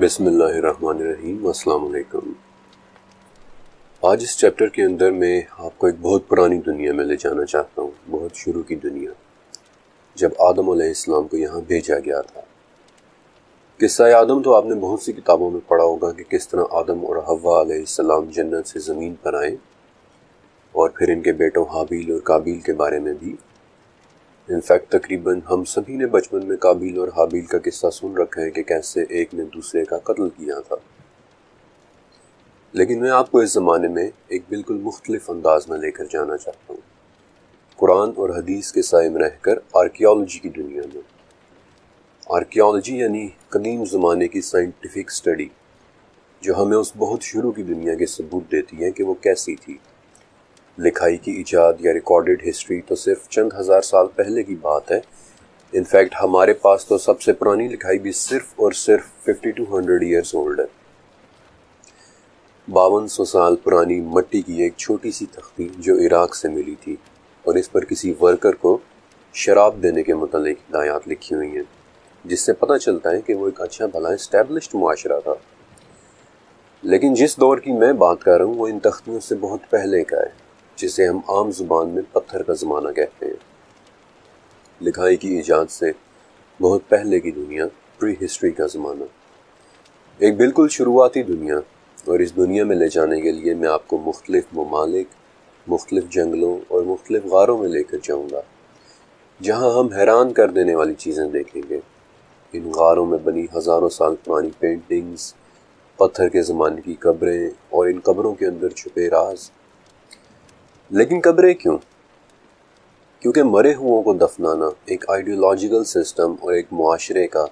بسم اللہ الرحمن الرحیم۔ السلام علیکم۔ آج اس چیپٹر کے اندر میں آپ کو ایک بہت پرانی دنیا میں لے جانا چاہتا ہوں، بہت شروع کی دنیا، جب آدم علیہ السلام کو یہاں بھیجا گیا تھا۔ قصہ آدم تو آپ نے بہت سی کتابوں میں پڑھا ہوگا کہ کس طرح آدم اور حوا علیہ السلام جنت سے زمین پر آئے، اور پھر ان کے بیٹوں حابیل اور قابیل کے بارے میں بھی۔ انفیکٹ تقریباً ہم سبھی نے بچپن میں قابیل اور حابیل کا قصہ سن رکھا ہے کہ کیسے ایک نے دوسرے کا قتل کیا تھا۔ لیکن میں آپ کو اس زمانے میں ایک بالکل مختلف انداز میں لے کر جانا چاہتا ہوں، قرآن اور حدیث کے سائے میں رہ کر آرکیالوجی کی دنیا میں۔ آرکیالوجی یعنی قدیم زمانے کی سائنٹیفک سٹڈی، جو ہمیں اس بہت شروع کی دنیا کے ثبوت دیتی ہے کہ وہ کیسی تھی۔ لکھائی کی ایجاد یا ریکارڈڈ ہسٹری تو صرف چند ہزار سال پہلے کی بات ہے۔ انفیکٹ ہمارے پاس تو سب سے پرانی لکھائی بھی صرف اور صرف 5200 ایئرز اولڈ ہے۔ 5200 سال پرانی مٹی کی ایک چھوٹی سی تختی جو عراق سے ملی تھی، اور اس پر کسی ورکر کو شراب دینے کے متعلق ہدایات لکھی ہوئی ہیں، جس سے پتہ چلتا ہے کہ وہ ایک اچھا بھلا اسٹیبلشڈ معاشرہ تھا۔ لیکن جس دور کی میں بات کر رہا ہوں وہ ان تختیوں سے بہت پہلے کا ہے، جسے ہم عام زبان میں پتھر کا زمانہ کہتے ہیں۔ لکھائی کی ایجاد سے بہت پہلے کی دنیا، پری ہسٹری کا زمانہ، ایک بالکل شروعاتی دنیا۔ اور اس دنیا میں لے جانے کے لیے میں آپ کو مختلف ممالک، مختلف جنگلوں اور مختلف غاروں میں لے کر جاؤں گا، جہاں ہم حیران کر دینے والی چیزیں دیکھیں گے۔ ان غاروں میں بنی ہزاروں سال پرانی پینٹنگز، پتھر کے زمانے کی قبریں، اور ان قبروں کے اندر چھپے راز۔ لیکن قبریں کیوں؟ کیونکہ مرے ہوں کو دفنانا ایک آئیڈیولوجیکل سسٹم اور ایک معاشرے کا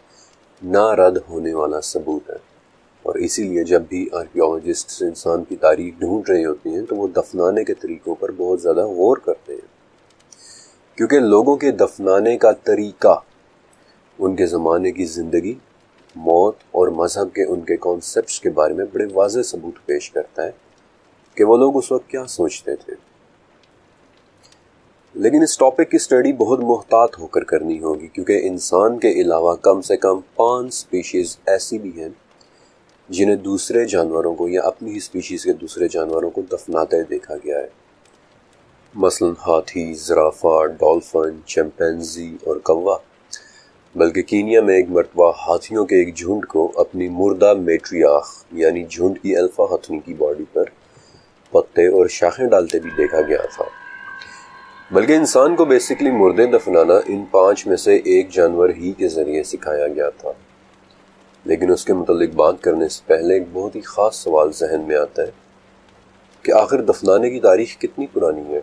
نہ رد ہونے والا ثبوت ہے، اور اسی لیے جب بھی آرکیالوجسٹس انسان کی تاریخ ڈھونڈ رہے ہوتے ہیں تو وہ دفنانے کے طریقوں پر بہت زیادہ غور کرتے ہیں، کیونکہ لوگوں کے دفنانے کا طریقہ ان کے زمانے کی زندگی، موت اور مذہب کے ان کے کانسیپٹس کے بارے میں بڑے واضح ثبوت پیش کرتا ہے کہ وہ لوگ اس وقت کیا سوچتے تھے۔ لیکن اس ٹاپک کی سٹڈی بہت محتاط ہو کر کرنی ہوگی، کیونکہ انسان کے علاوہ کم سے کم 5 سپیشیز ایسی بھی ہیں جنہیں دوسرے جانوروں کو یا اپنی ہی سپیشیز کے دوسرے جانوروں کو دفناتے دیکھا گیا ہے۔ مثلا ہاتھی، زرافہ، ڈولفن، چمپینزی اور کوا۔ بلکہ کینیا میں ایک مرتبہ ہاتھیوں کے ایک جھنڈ کو اپنی مردہ میٹریاخ یعنی جھنڈ کی الفا ہتھنی کی باڈی پر پتے اور شاخیں ڈالتے بھی دیکھا گیا تھا۔ بلکہ انسان کو بیسکلی مردے دفنانا ان 5 میں سے ایک جانور ہی کے ذریعے سکھایا گیا تھا۔ لیکن اس کے متعلق بات کرنے سے پہلے ایک بہت ہی خاص سوال ذہن میں آتا ہے کہ آخر دفنانے کی تاریخ کتنی پرانی ہے؟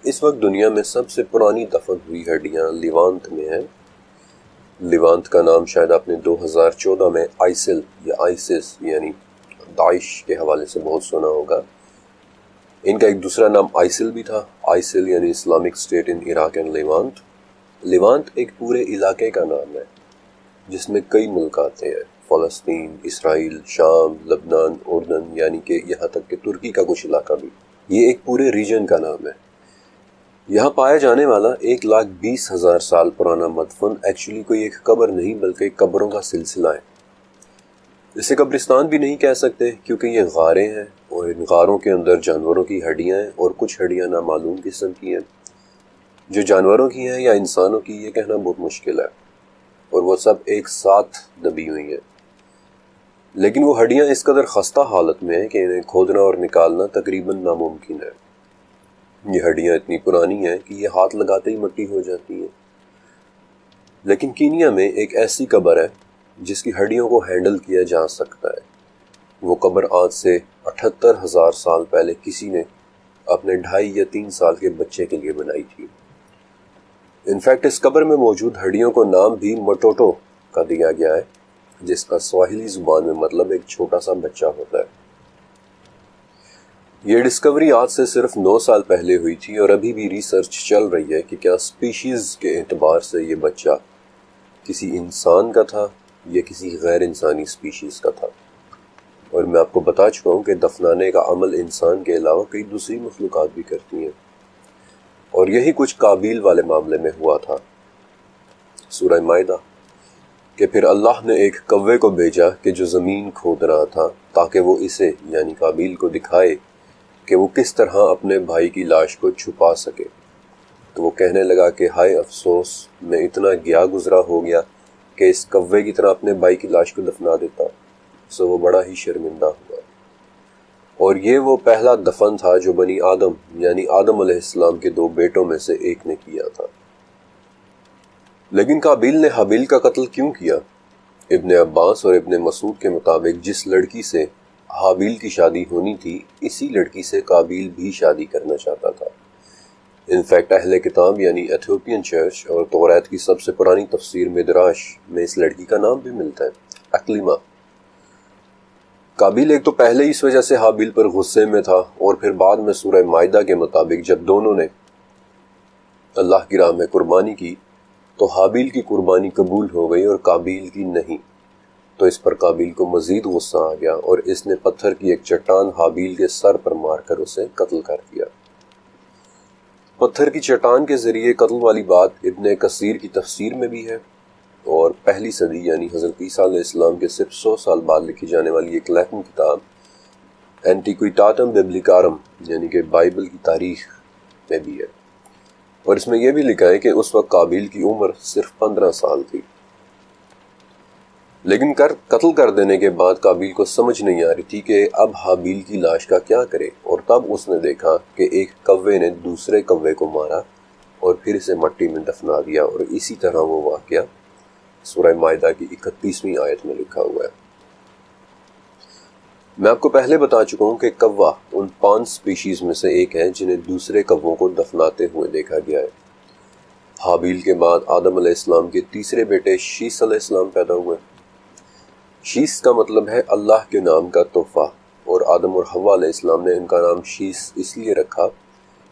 اس وقت دنیا میں سب سے پرانی دفن ہوئی ہڈیاں لیوانت میں ہیں۔ لیوانت کا نام شاید آپ نے 2014 میں آئسل یا آئسس یعنی داعش کے حوالے سے بہت سنا ہوگا۔ ان کا ایک دوسرا نام آئسل بھی تھا، آئسل یعنی Islamic State in Iraq and Levant. Levant ایک پورے علاقے کا نام ہے جس میں کئی ملک آتے ہیں، فلسطین، اسرائیل، شام، لبنان، اردن، یعنی کہ یہاں تک کہ ترکی کا کچھ علاقہ بھی۔ یہ ایک پورے ریجن کا نام ہے۔ یہاں پایا جانے والا 1,20,000 سال پرانا مدفن ایکچولی کوئی ایک قبر نہیں بلکہ ایک قبروں کا سلسلہ ہے۔ اسے قبرستان بھی نہیں کہہ سکتے، کیونکہ یہ غاریں ہیں، اور ان غاروں کے اندر جانوروں کی ہڈیاں ہیں، اور کچھ ہڈیاں نامعلوم قسم کی ہیں جو جانوروں کی ہیں یا انسانوں کی، یہ کہنا بہت مشکل ہے، اور وہ سب ایک ساتھ دبی ہوئی ہیں۔ لیکن وہ ہڈیاں اس قدر خستہ حالت میں ہیں کہ انہیں کھودنا اور نکالنا تقریباً ناممکن ہے۔ یہ ہڈیاں اتنی پرانی ہیں کہ یہ ہاتھ لگاتے ہی مٹی ہو جاتی ہیں۔ لیکن کینیا میں ایک ایسی قبر ہے جس کی ہڈیوں کو ہینڈل کیا جا سکتا ہے۔ وہ قبر آج سے 78,000 سال پہلے کسی نے اپنے 2.5 یا 3 سال کے بچے کے لیے بنائی تھی۔ انفیکٹ اس قبر میں موجود ہڈیوں کو نام بھی مٹوٹو کا دیا گیا ہے، جس کا سواحلی زبان میں مطلب ایک چھوٹا سا بچہ ہوتا ہے۔ یہ ڈسکوری آج سے صرف 9 سال پہلے ہوئی تھی، اور ابھی بھی ریسرچ چل رہی ہے کہ کیا سپیشیز کے اعتبار سے یہ بچہ کسی انسان کا تھا یا کسی غیر انسانی سپیشیز کا تھا۔ اور میں آپ کو بتا چکا ہوں کہ دفنانے کا عمل انسان کے علاوہ کئی دوسری مخلوقات بھی کرتی ہیں، اور یہی کچھ قابیل والے معاملے میں ہوا تھا۔ سورہ مائدہ کہ پھر اللہ نے ایک کوے کو بھیجا کہ جو زمین کھود رہا تھا تاکہ وہ اسے یعنی قابیل کو دکھائے کہ وہ کس طرح اپنے بھائی کی لاش کو چھپا سکے۔ تو وہ کہنے لگا کہ ہائے افسوس، میں اتنا گیا گزرا ہو گیا کہ اس کوے کی طرح اپنے بھائی کی لاش کو دفنا دیتا۔ سو وہ بڑا ہی شرمندہ ہوا۔ اور یہ وہ پہلا دفن تھا جو بنی آدم یعنی آدم علیہ السلام کے 2 بیٹوں میں سے ایک نے کیا تھا۔ لیکن قابیل نے حابیل کا قتل کیوں کیا؟ ابن عباس اور ابن مسعود کے مطابق جس لڑکی سے حابیل کی شادی ہونی تھی، اسی لڑکی سے قابیل بھی شادی کرنا چاہتا تھا۔ انفیکٹ اہل کتاب یعنی ایتھیوپین چرچ اور توریت کی سب سے پرانی تفسیر مدراش میں اس لڑکی کا نام بھی ملتا ہے، اکلیما۔ قابیل ایک تو پہلے ہی اس وجہ سے حابیل پر غصے میں تھا، اور پھر بعد میں سورہ مائدہ کے مطابق جب دونوں نے اللہ کی راہ میں قربانی کی تو حابیل کی قربانی قبول ہو گئی اور قابیل کی نہیں۔ تو اس پر قابیل کو مزید غصہ آ گیا اور اس نے پتھر کی ایک چٹان حابیل کے سر پر مار کر اسے قتل کر دیا۔ پتھر کی چٹان کے ذریعے قتل والی بات ابن کثیر کی تفسیر میں بھی ہے، اور پہلی صدی یعنی حضرت عیسیٰ علیہ السلام کے صرف 100 سال بعد لکھی جانے والی ایک لیٹن کتاب اینٹیکویٹاتم بیبلیکارم یعنی کہ بائبل کی تاریخ میں بھی ہے، اور اس میں یہ بھی لکھا ہے کہ اس وقت قابیل کی عمر صرف 15 سال تھی۔ لیکن قتل کر دینے کے بعد قابیل کو سمجھ نہیں آ رہی تھی کہ اب حابیل کی لاش کا کیا کرے، اور تب اس نے دیکھا کہ ایک کوے نے دوسرے کوے کو مارا اور پھر اسے مٹی میں دفنا دیا، اور اسی طرح وہ واقعہ سورہ مائدہ کی 31ویں آیت میں لکھا ہوا ہے۔ میں آپ کو پہلے بتا چکا ہوں کہ کوا ان 5 سپیشیز میں سے ایک ہے جنہیں دوسرے کووں کو دفناتے ہوئے دیکھا گیا ہے۔ حابیل کے بعد آدم علیہ السلام کے تیسرے بیٹے شیس علیہ السلام پیدا ہوئے۔ شیس کا مطلب ہے اللہ کے نام کا تحفہ، اور آدم اور حوا علیہ السلام نے ان کا نام شیس اس لیے رکھا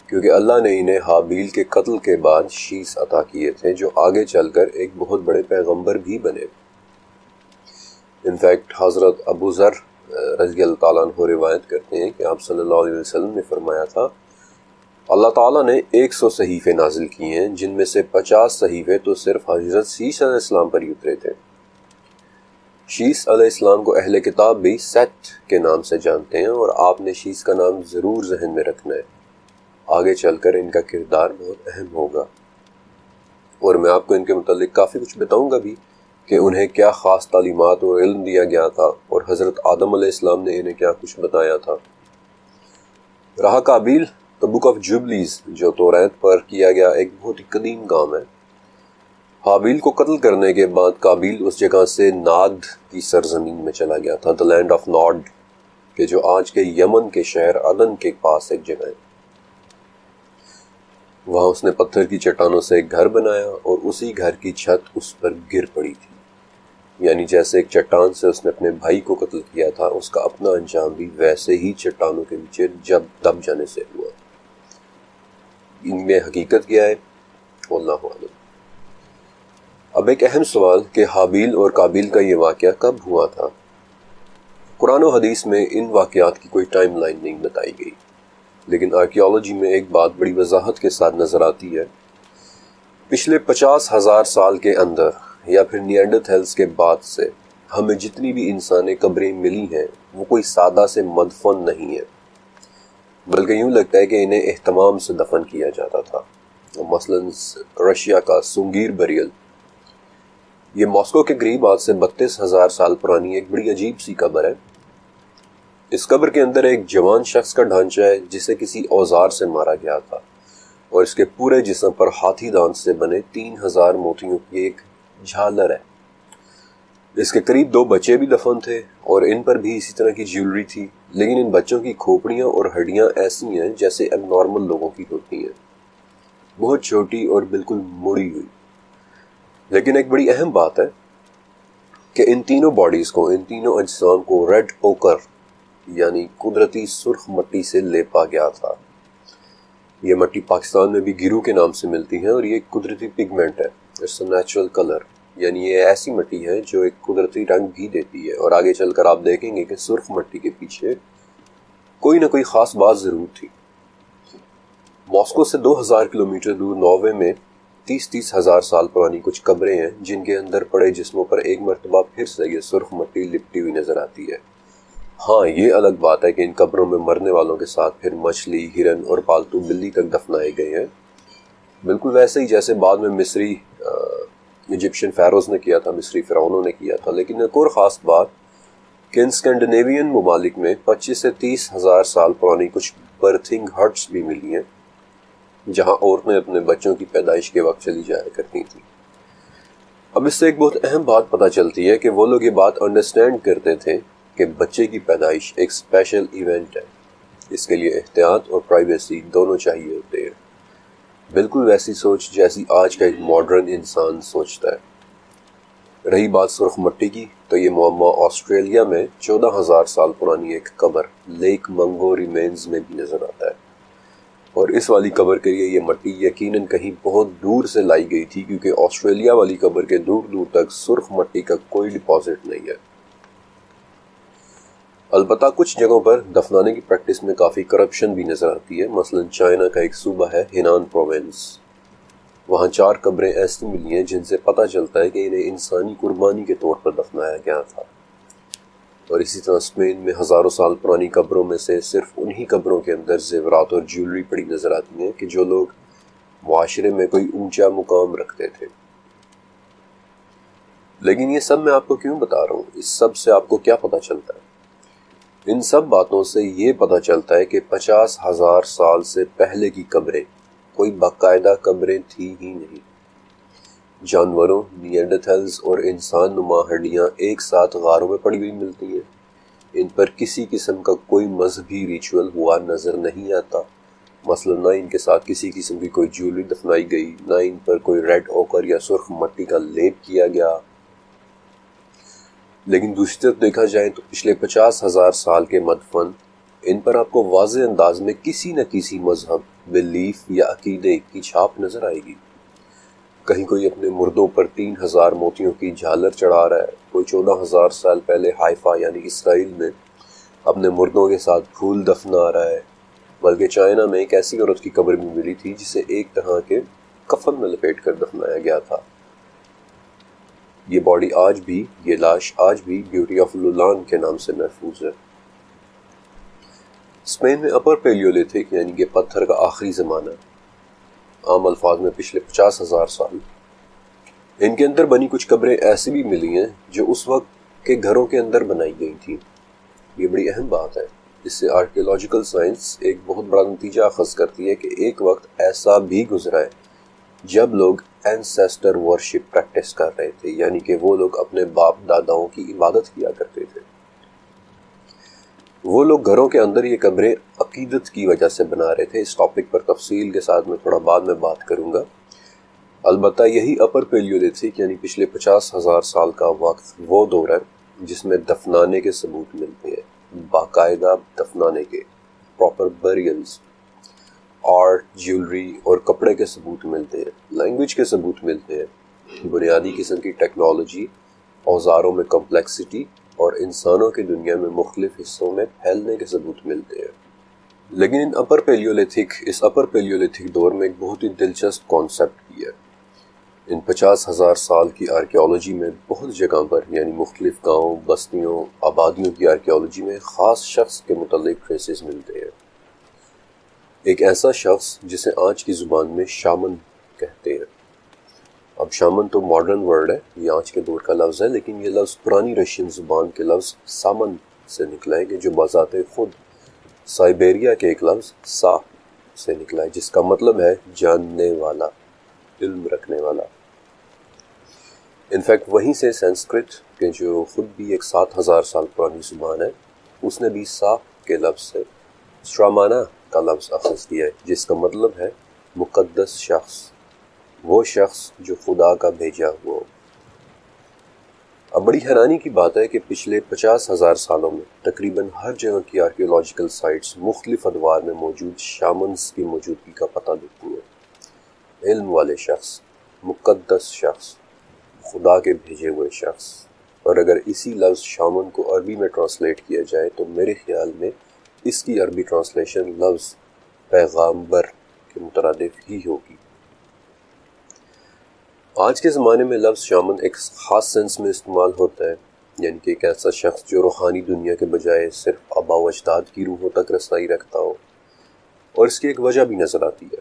کیونکہ اللہ نے انہیں حابیل کے قتل کے بعد شیس عطا کیے تھے، جو آگے چل کر ایک بہت بڑے پیغمبر بھی بنے۔ انفیکٹ حضرت ابو ذر رضی اللہ تعالیٰ عنہ روایت کرتے ہیں کہ آپ صلی اللہ علیہ وسلم نے فرمایا تھا، اللہ تعالیٰ نے 100 صحیفے نازل کیے ہیں، جن میں سے 50 صحیفے تو صرف حضرت شیس علیہ السلام پر ہی اترے تھے۔ شیس علیہ السلام کو اہل کتاب بھی سیت کے نام سے جانتے ہیں، اور آپ نے شیس کا نام ضرور ذہن میں رکھنا ہے، آگے چل کر ان کا کردار بہت اہم ہوگا، اور میں آپ کو ان کے متعلق کافی کچھ بتاؤں گا بھی کہ انہیں کیا خاص تعلیمات اور علم دیا گیا تھا، اور حضرت آدم علیہ السلام نے انہیں کیا کچھ بتایا تھا۔ رہا قابیل، تو بک آف جوبلیز جو توریت پر کیا گیا ایک بہت ہی قدیم کام ہے۔ حابیل کو قتل کرنے کے بعد قابیل اس جگہ سے ناد کی سرزمین میں چلا گیا تھا، the land of نوڈ، کہ جو آج کے یمن کے شہر عدن کے پاس ایک جگہ ہے۔ وہاں اس نے پتھر کی چٹانوں سے ایک گھر بنایا، اور اسی گھر کی چھت اس پر گر پڑی تھی، یعنی جیسے ایک چٹان سے اس نے اپنے بھائی کو قتل کیا تھا، اس کا اپنا انجام بھی ویسے ہی چٹانوں کے نیچے جب دب جانے سے ہوا۔ ان میں حقیقت کیا ہے، واللہ اعلم۔ اب ایک اہم سوال کہ حابیل اور قابیل کا یہ واقعہ کب ہوا تھا؟ قرآن و حدیث میں ان واقعات کی کوئی ٹائم لائن نہیں بتائی گئی، لیکن آرکیالوجی میں ایک بات بڑی وضاحت کے ساتھ نظر آتی ہے۔ پچھلے 50,000 سال کے اندر یا پھر نیانڈرتھیلز کے بعد سے ہمیں جتنی بھی انسانی قبریں ملی ہیں وہ کوئی سادہ سے مدفن نہیں ہے، بلکہ یوں لگتا ہے کہ انہیں اہتمام سے دفن کیا جاتا تھا۔ مثلاً رشیا کا سنگیر بریل، یہ ماسکو کے قریب آج سے 32,000 سال پرانی ایک بڑی عجیب سی قبر ہے۔ اس قبر کے اندر ایک جوان شخص کا ڈھانچہ ہے جسے کسی اوزار سے مارا گیا تھا، اور اس کے پورے جسم پر ہاتھی دانت سے بنے 3000 موتیوں کی ایک جھالر ہے۔ اس کے قریب 2 بچے بھی دفن تھے، اور ان پر بھی اسی طرح کی جیولری تھی، لیکن ان بچوں کی کھوپڑیاں اور ہڈیاں ایسی ہیں جیسے اب نارمل لوگوں کی ہوتی ہیں، بہت چھوٹی اور بالکل مڑی ہوئی۔ لیکن ایک بڑی اہم بات ہے کہ ان تینوں باڈیز کو، ان تینوں اجسام کو ریڈ اوکر یعنی قدرتی سرخ مٹی سے لیپا گیا تھا۔ یہ مٹی پاکستان میں بھی گیرو کے نام سے ملتی ہے، اور یہ ایک قدرتی پگمنٹ ہے، اٹس اے نیچرل کلر، یعنی یہ ایسی مٹی ہے جو ایک قدرتی رنگ بھی دیتی ہے، اور آگے چل کر آپ دیکھیں گے کہ سرخ مٹی کے پیچھے کوئی نہ کوئی خاص بات ضرور تھی۔ ماسکو سے 2000 کلومیٹر دور ناروے میں 30 ہزار سال پرانی کچھ قبریں ہیں جن کے اندر پڑے جسموں پر ایک مرتبہ پھر سے یہ سرخ مٹی لپٹی ہوئی نظر آتی ہے۔ ہاں، یہ الگ بات ہے کہ ان قبروں میں مرنے والوں کے ساتھ پھر مچھلی، ہرن اور پالتو بلی تک دفنائے گئے ہیں، بالکل ویسے ہی جیسے بعد میں مصری ایجپشن فیروز نے کیا تھا، مصری فرعونوں نے کیا تھا۔ لیکن ایک اور خاص بات کہ اسکینڈینیوین ممالک میں 25 سے 30 ہزار سال پرانی کچھ برتھنگ ہٹس بھی ملی ہیں جہاں عورتیں اپنے بچوں کی پیدائش کے وقت چلی جایا کرتی تھیں۔ اب اس سے ایک بہت اہم بات پتہ چلتی ہے کہ وہ لوگ یہ بات انڈرسٹینڈ کرتے تھے کہ بچے کی پیدائش ایک اسپیشل ایونٹ ہے، اس کے لیے احتیاط اور پرائیویسی دونوں چاہیے ہوتے ہیں، بالکل ویسی سوچ جیسی آج کا ایک ماڈرن انسان سوچتا ہے۔ رہی بات سرخ مٹی کی، تو یہ معمہ آسٹریلیا میں 14,000 سال پرانی ایک قبر لیک منگو ریمینز میں بھی نظر آتا ہے، اور اس والی قبر کے لیے یہ مٹی یقیناً کہیں بہت دور سے لائی گئی تھی، کیونکہ آسٹریلیا والی قبر کے دور دور تک سرخ مٹی کا کوئی ڈپازٹ نہیں ہے۔ البتہ کچھ جگہوں پر دفنانے کی پریکٹس میں کافی کرپشن بھی نظر آتی ہے، مثلا چائنا کا ایک صوبہ ہے ہینان پروونس، وہاں 4 قبریں ایسی ملی ہیں جن سے پتہ چلتا ہے کہ انہیں انسانی قربانی کے طور پر دفنایا گیا تھا۔ اور اسی طرح اسپین میں ہزاروں سال پرانی قبروں میں سے صرف انہی قبروں کے اندر زیورات اور جیولری پڑی نظر آتی ہیں کہ جو لوگ معاشرے میں کوئی اونچا مقام رکھتے تھے۔ لیکن یہ سب میں آپ کو کیوں بتا رہا ہوں؟ اس سب سے آپ کو کیا پتہ چلتا ہے؟ ان سب باتوں سے یہ پتہ چلتا ہے کہ 50,000 سال سے پہلے کی قبریں کوئی باقاعدہ قبریں تھی ہی نہیں۔ جانوروں، نیانڈرتھلز اور انسان نما ہڈیاں ایک ساتھ غاروں میں پڑی ہوئی ملتی ہیں۔ ان پر کسی قسم کا کوئی مذہبی ریچول ہوا نظر نہیں آتا، مثلا نہ ان کے ساتھ کسی قسم کی کوئی جیولری دفنائی گئی، نہ ان پر کوئی ریڈ اوکر یا سرخ مٹی کا لیپ کیا گیا۔ لیکن دوسری طرف دیکھا جائے تو پچھلے 50,000 سال کے مدفن، ان پر آپ کو واضح انداز میں کسی نہ کسی مذہب، بلیف یا عقیدے کی چھاپ نظر آئے گی۔ کہیں کوئی اپنے مردوں پر 3,000 موتیوں کی جھالر چڑھا رہا ہے، کوئی 14,000 سال پہلے حائفہ یعنی اسرائیل میں اپنے مردوں کے ساتھ پھول دفنا رہا ہے، بلکہ چائنا میں ایک ایسی عورت کی قبر بھی ملی تھی جسے ایک طرح کے کفن میں لپیٹ کر دفنایا گیا تھا۔ یہ لاش آج بھی بیوٹی آف لولان کے نام سے محفوظ ہے۔ اسپین میں اپر پیلیولیتھک یعنی کہ پتھر کا آخری زمانہ، عام الفاظ میں پچھلے 50,000 سال، ان کے اندر بنی کچھ قبریں ایسی بھی ملی ہیں جو اس وقت کے گھروں کے اندر بنائی گئی تھیں۔ یہ بڑی اہم بات ہے، اس سے آرکیولوجیکل سائنس ایک بہت بڑا نتیجہ اخذ کرتی ہے کہ ایک وقت ایسا بھی گزرا ہے جب لوگ اینسیسٹر ورشپ پریکٹس کر رہے تھے، یعنی کہ وہ لوگ اپنے باپ داداؤں کی عبادت کیا کرتے تھے۔ وہ لوگ گھروں کے اندر یہ قبریں عقیدت کی وجہ سے بنا رہے تھے۔ اس ٹاپک پر تفصیل کے ساتھ میں تھوڑا بعد میں بات کروں گا۔ البتہ یہی اپر پیلیولیتھک یعنی پچھلے 50,000 سال کا وقت وہ دور ہے جس میں دفنانے کے ثبوت ملتے ہیں، باقاعدہ دفنانے کے، پراپر بریلز، آرٹ، جیولری اور کپڑے کے ثبوت ملتے ہیں، لینگویج کے ثبوت ملتے ہیں، بنیادی قسم کی ٹیکنالوجی، اوزاروں میں کمپلیکسٹی اور انسانوں کی دنیا میں مختلف حصوں میں پھیلنے کے ثبوت ملتے ہیں۔ لیکن اس اپر پیلیولیتھک دور میں ایک بہت ہی دلچسپ کانسیپٹ بھی ہے۔ ان 50,000 سال کی آرکیالوجی میں بہت جگہ پر یعنی مختلف گاؤں، بستیوں، آبادیوں کی آرکیالوجی میں خاص شخص کے متعلق ٹریسز ملتے ہیں۔ ایک ایسا شخص جسے آج کی زبان میں شامن کہتے ہیں۔ اب شامن تو ماڈرن ورڈ ہے، یہ آج کے دور کا لفظ ہے، لیکن یہ لفظ پرانی رشین زبان کے لفظ سامن سے نکلا ہے کہ جو بذات خود سائبیریا کے ایک لفظ سا سے نکلا ہے، جس کا مطلب ہے جاننے والا، علم رکھنے والا۔ انفیکٹ وہیں سے سنسکرت کے جو خود بھی ایک 7,000 سال پرانی زبان ہے، اس نے بھی سا کے لفظ سے سرامانا کا لفظ اخذ کیا ہے، جس کا مطلب ہے مقدس شخص، وہ شخص جو خدا کا بھیجا ہوا ہو۔ اب بڑی حیرانی کی بات ہے کہ پچھلے 50,000 سالوں میں تقریباً ہر جگہ کی آرکیولوجیکل سائٹس مختلف ادوار میں موجود شامنز کی موجودگی کا پتہ دیتی ہیں۔ علم والے شخص، مقدس شخص، خدا کے بھیجے ہوئے شخص۔ اور اگر اسی لفظ شامن کو عربی میں ٹرانسلیٹ کیا جائے تو میرے خیال میں اس کی عربی ٹرانسلیشن لفظ پیغامبر کے مترادف ہی ہوگی۔ آج کے زمانے میں لفظ شامن ایک خاص سینس میں استعمال ہوتا ہے، یعنی کہ ایک ایسا شخص جو روحانی دنیا کے بجائے صرف آباء و اجداد کی روحوں تک رسائی رکھتا ہو، اور اس کی ایک وجہ بھی نظر آتی ہے۔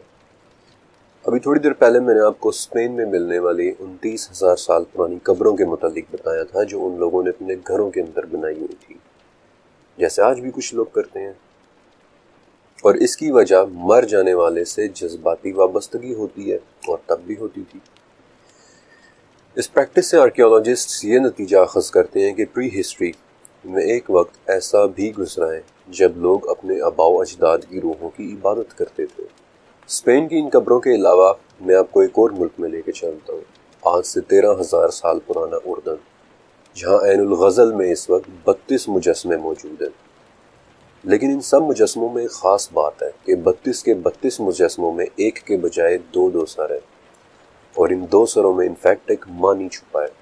ابھی تھوڑی دیر پہلے میں نے آپ کو اسپین میں ملنے والی 29,000 سال پرانی قبروں کے متعلق بتایا تھا جو ان لوگوں نے اپنے گھروں کے اندر بنائی ہوئی تھی، جیسے آج بھی کچھ لوگ کرتے ہیں، اور اس کی وجہ مر جانے والے سے جذباتی وابستگی ہوتی ہے، اور تب بھی ہوتی تھی۔ اس پریکٹس سے آرکیالوجسٹ یہ نتیجہ اخذ کرتے ہیں کہ پری ہسٹری میں ایک وقت ایسا بھی گزرا ہے جب لوگ اپنے آباء و اجداد کی روحوں کی عبادت کرتے تھے۔ اسپین کی ان قبروں کے علاوہ میں آپ کو ایک اور ملک میں لے کے چلتا ہوں، آج سے 13,000 سال پرانا اردن، جہاں عین الغزل میں اس وقت 32 مجسمے موجود ہیں۔ لیکن ان سب مجسموں میں ایک خاص بات ہے کہ 32 کے 32 مجسموں میں ایک کے بجائے دو سر ہیں، اور ان 2 سروں میں انفیکٹ ایک معنی چھپا ہے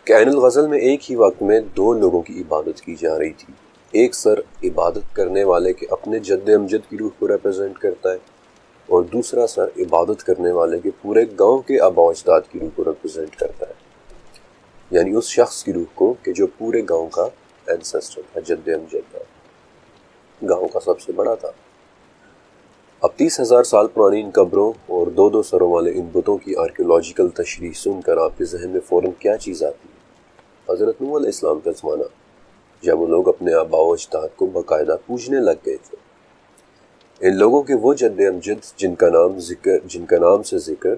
کہ عین الغزل میں ایک ہی وقت میں 2 لوگوں کی عبادت کی جا رہی تھی۔ ایک سر عبادت کرنے والے کے اپنے جد امجد کی روح کو ریپرزینٹ کرتا ہے، اور دوسرا سر عبادت کرنے والے کے پورے گاؤں کے آباء و اجداد کی روح کو ریپرزینٹ کرتا ہے، یعنی اس شخص کی روح کو کہ جو پورے گاؤں کا اینسسٹر تھا، جد امجد تھا، گاؤں کا سب سے بڑا تھا۔ اب 30,000 سال پرانی ان قبروں اور 2 سروں والے ان بتوں کی آرکیولوجیکل تشریح سن کر آپ کے ذہن میں فوراً کیا چیز آتی ہے؟ حضرت نوح علیہ السلام کا زمانہ، جب وہ لوگ اپنے آباء و اجداد کو باقاعدہ پوجنے لگ گئے تھے۔ ان لوگوں کے وہ جد امجد جن کا نام سے ذکر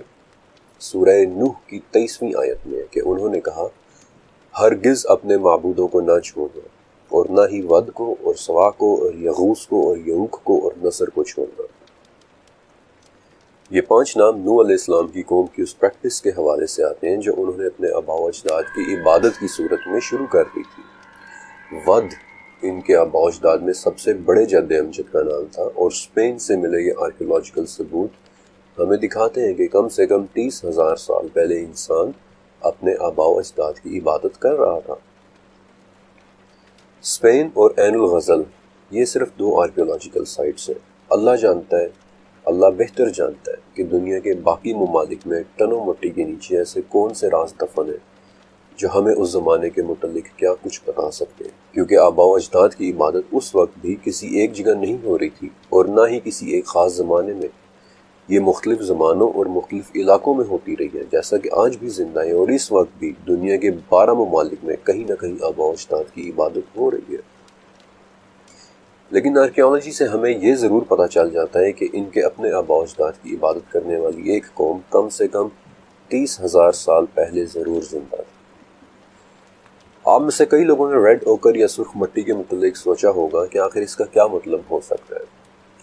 سورہ نوح کی 23ویں آیت میں ہے کہ انہوں نے کہا، ہرگز اپنے معبودوں کو نہ چھوڑنا، اور نہ ہی ود کو اور سوا کو اور یغوث کو اور یعوق کو اور نصر کو چھوڑنا۔ یہ 5 نام نوح علیہ السلام کی قوم کی اس پریکٹس کے حوالے سے آتے ہیں جو انہوں نے اپنے آباء و اجداد کی عبادت کی صورت میں شروع کر دی تھی۔ ود ان کے آباء و اجداد میں سب سے بڑے جد امجد کا نام تھا، اور اسپین سے ملے یہ آرکیولوجیکل ثبوت ہمیں دکھاتے ہیں کہ کم سے کم 30,000 سال پہلے انسان اپنے آباء و اجداد کی عبادت کر رہا تھا۔ اسپین اور عین الغزل یہ صرف 2 آرکیولوجیکل سائٹس ہیں۔ اللہ جانتا ہے، اللہ بہتر جانتا ہے کہ دنیا کے باقی ممالک میں ٹنوں مٹی کے نیچے ایسے کون سے راز دفن ہیں جو ہمیں اس زمانے کے متعلق کیا کچھ بتا سکتے ہیں، کیونکہ آباء و اجداد کی عبادت اس وقت بھی کسی ایک جگہ نہیں ہو رہی تھی، اور نہ ہی کسی ایک خاص زمانے میں۔ یہ مختلف زمانوں اور مختلف علاقوں میں ہوتی رہی ہے، جیسا کہ آج بھی زندہ ہے، اور اس وقت بھی دنیا کے 12 ممالک میں کہیں نہ کہیں آباء و اجداد کی عبادت ہو رہی ہے۔ لیکن آرکیالوجی سے ہمیں یہ ضرور پتہ چل جاتا ہے کہ ان کے اپنے آباء و اجداد کی عبادت کرنے والی ایک قوم کم سے کم 30,000 سال پہلے ضرور زندہ تھی۔ آپ میں سے کئی لوگوں نے ریڈ اوکر یا سرخ مٹی کے متعلق سوچا ہوگا کہ آخر اس کا کیا مطلب ہو سکتا ہے۔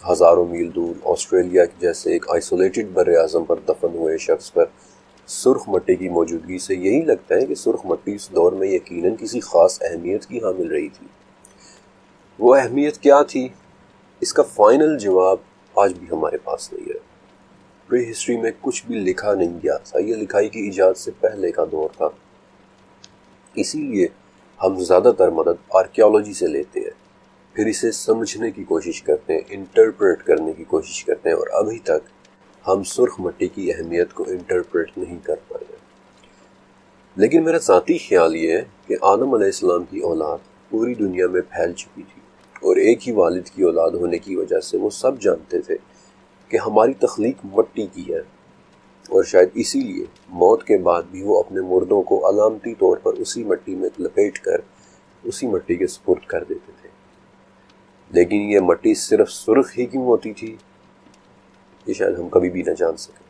ہزاروں میل دور آسٹریلیا جیسے ایک آئسولیٹڈ بر اعظم پر دفن ہوئے شخص پر سرخ مٹی کی موجودگی سے یہی لگتا ہے کہ سرخ مٹی اس دور میں یقیناً کسی خاص اہمیت کی حامل رہی تھی۔ وہ اہمیت کیا تھی؟ اس کا فائنل جواب آج بھی ہمارے پاس نہیں ہے۔ پری ہسٹری میں کچھ بھی لکھا نہیں گیا تھا، یہ لکھائی کی ایجاد سے پہلے کا دور تھا، اسی لیے ہم زیادہ تر مدد آرکیالوجی سے لیتے ہیں، پھر اسے سمجھنے کی کوشش کرتے ہیں، انٹرپریٹ کرنے کی کوشش کرتے ہیں، اور ابھی تک ہم سرخ مٹی کی اہمیت کو انٹرپریٹ نہیں کر پائے ہیں۔ لیکن میرا ذاتی خیال یہ ہے کہ آدم علیہ السلام کی اولاد پوری دنیا میں پھیل چکی تھی، اور ایک ہی والد کی اولاد ہونے کی وجہ سے وہ سب جانتے تھے کہ ہماری تخلیق مٹی کی ہے، اور شاید اسی لیے موت کے بعد بھی وہ اپنے مردوں کو علامتی طور پر اسی مٹی میں لپیٹ کر اسی مٹی کے سپرد کر دیتے تھے۔ لیکن یہ مٹی صرف سرخ ہی کیوں ہوتی تھی، یہ شاید ہم کبھی بھی نہ جان سکیں۔